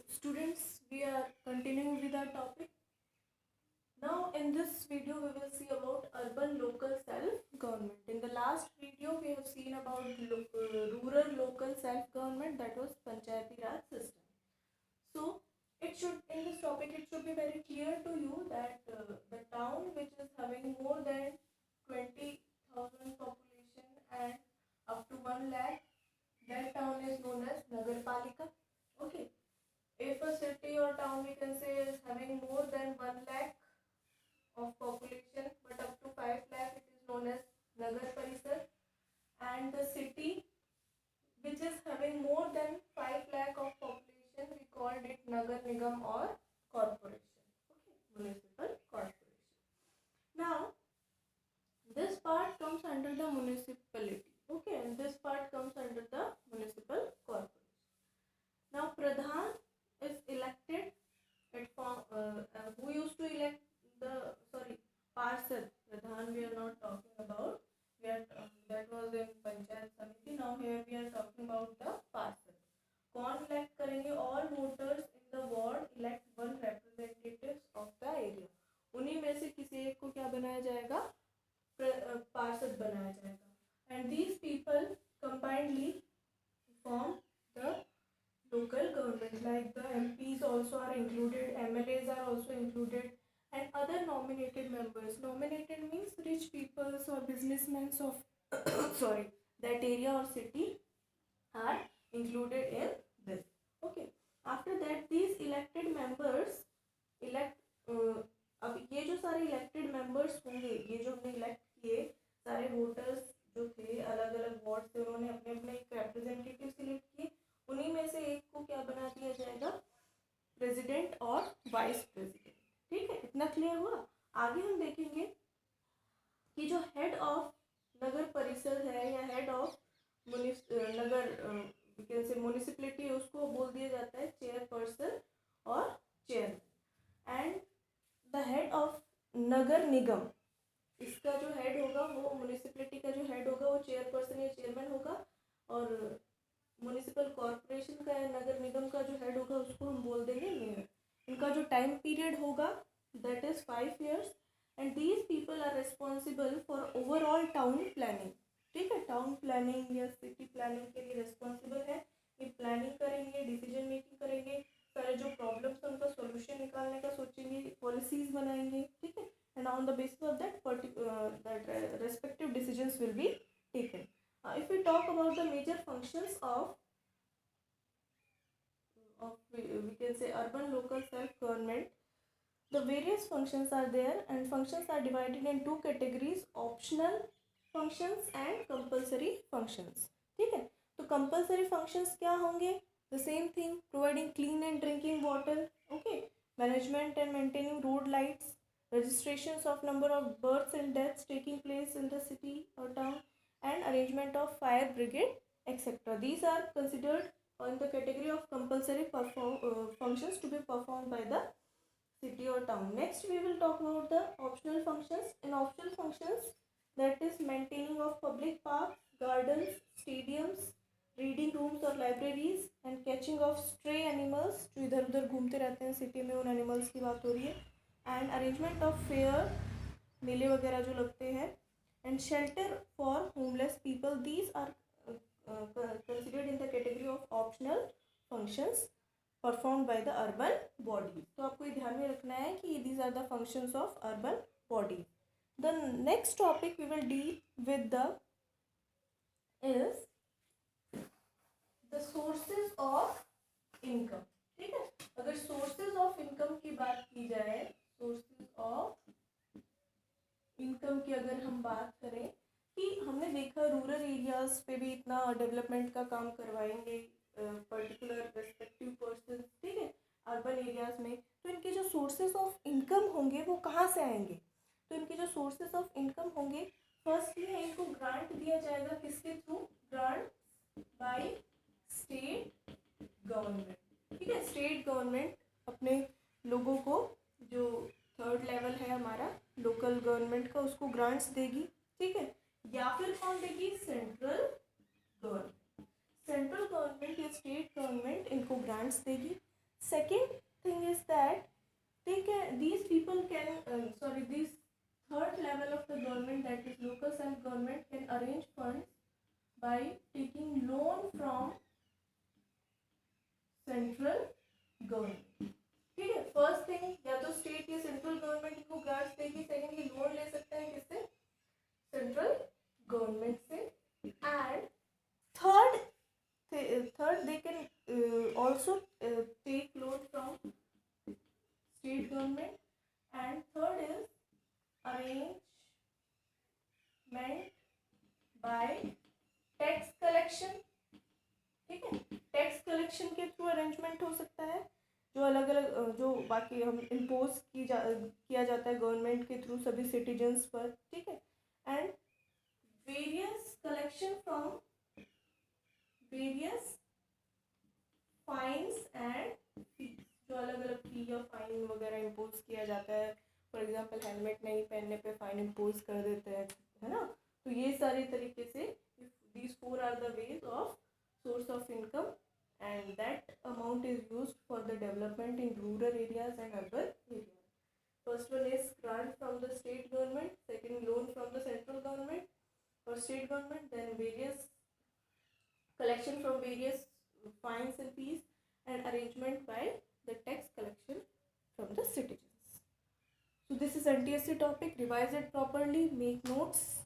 students, we are continuing with our topic. Now, in this video, we will see about urban local self-government. In the last video, we have seen about rural local self-government, that was Panchayati Raj system. So, in this topic, it should be very clear to you that the town which is having more than 20,000 population and up to 1 lakh, that town is known as Nagarpalika. Okay. If a city or town, we can say, is having more than 1 lakh of population but up to 5 lakh, it is known as Nagar Parisar. And the city which is having more than 5 lakh of population, we called it Nagar Nigam or corporation. Okay, municipal corporation. Now, this part comes under the municipality. Okay, and this part comes under the municipal corporation. Now, Pradhan is elected at who used to elect the Parsad. Pradhan we are not talking about. That was in Panchayat Samiti. Now here we are talking about the Parsad. कौन elect करेंगे? All voters in the ward elect one representatives of the area. उन्हीं में से किसी एक को क्या बनाया जाएगा? पार्षद बनाया जाएगा. And these people combinedly form the local government, like the MPs also are included, MLAs are also included, and other nominated members. Nominated means rich people or businessmen of that area or city are included in this. Okay. After that, these elected members elect. अब ये जो सारे elected members होंगे, ये जो हमने elect किए सारे वोटर्स जो थे अलग अलग वार्ड से, उन्होंने अपने अपने एक रिप्रेजेंटेटिव सिलेक्ट किए. उन्हीं में से एक को क्या बना दिया जाएगा? प्रेसिडेंट और वाइस प्रेसिडेंट. ठीक है, इतना क्लियर हुआ. आगे हम देखेंगे कि जो हेड ऑफ नगर परिषद है या हेड ऑफ नगर म्युनिसिपलिटी, उसको बोल दिया जाता है चेयरपर्सन और chairman. And the head of नगर निगम, इसका जो हेड होगा वो म्युनिसिपलिटी का जो हेड होगा वो चेयरपर्सन या चेयरमैन होगा. और म्युनिसिपल कॉर्पोरेशन का या नगर निगम का जो हेड होगा उसको हम बोल देंगे मेयर. इनका जो टाइम पीरियड होगा that is 5 years. And these people are responsible for overall town planning. ठीक है, टाउन प्लानिंग या सिटी प्लानिंग के लिए रिस्पॉन्सिबल है. ये प्लानिंग करेंगे, डिसीजन मेकिंग करेंगे, सारे जो प्रॉब्लम्स हैं उनका सोल्यूशन निकालने का सोचेंगे, पॉलिसीज बनाएंगे. ठीक है, and on the basis of that respective decisions will be taken. If we talk about the major functions of we can say urban local self-government, the various functions are there, and functions are divided in two categories: optional functions and compulsory functions. ठीक है, तो compulsory functions क्या होंगे? The same thing, providing clean and drinking water, okay, management and maintaining road lights, registrations of number of births and deaths taking place in the city or town, and arrangement of fire brigade, etc. These are considered in the category of compulsory functions to be performed by the city or town. Next, we will talk about the optional functions. In optional functions, that is maintaining of public parks, gardens, stadiums, reading rooms or libraries, and catching of stray animals जो इधर उधर घूमते रहते हैं city में, उन animals की बात हो रही है. एंड अरेंजमेंट ऑफ फेयर, मेले वगैरह जो लगते हैं, and shelter for homeless people. These are considered in the category of optional functions performed by the urban body. तो आपको ये ध्यान में रखना है कि these are the functions of urban body. The next topic we will deal with is the sources of income. ठीक है, अगर sources of income की बात की जाए, sources of इनकम की अगर हम बात करें कि हमने देखा रूरल एरियाज पे भी इतना डेवलपमेंट का काम करवाएंगे पर्टिकुलर रेस्पेक्टिव पर्सन. ठीक है, अर्बन एरियाज में तो इनके जो सोर्सेज ऑफ इनकम होंगे वो कहाँ से आएंगे? तो इनके जो सोर्सेज ऑफ इनकम होंगे, फर्स्टली है इनको ग्रांट दिया जाएगा. किसके through? Grant by state government. ठीक है, स्टेट गवर्नमेंट अपने लोगों को, जो थर्ड लेवल है हमारा लोकल गवर्नमेंट का, उसको ग्रांट्स देगी. ठीक है, या फिर कौन देगी? Central government. सेंट्रल गवर्नमेंट या स्टेट गवर्नमेंट इनको ग्रांट्स देगी. Second thing is that these people can these third level of the government, that is local self government, can arrange funds by taking loan from central government. ठीक है, first thing या तो state या central government इनको grants देगी. Second, ये loan ले सकते हैं किससे? सेंट्रल गवर्नमेंट से. And third they can also take loan from state government. And third is arrangement by tax collection. ठीक है, टैक्स कलेक्शन के थ्रू अरेंजमेंट हो सकता है, जो अलग अलग जो बाकी हम इम्पोज किया जाता है गवर्नमेंट के थ्रू सभी सिटीजन्स पर. ठीक है, and various collection from various fines and fees, जो अलग अलग फी या फाइन वगैरह इम्पोज किया जाता है. फॉर एग्जांपल हेलमेट नहीं पहनने पे फाइन इम्पोज कर देते हैं, है ना. तो ये सारे तरीके से these four are the ways of source of income, and that amount is used for the development in rural areas and urban areas. First one is grant from the state government, second loan from the central government or state government, then various collection from various fines and fees, and arrangement by the tax collection from the citizens. So this is NTSC topic. Revise it properly, make notes.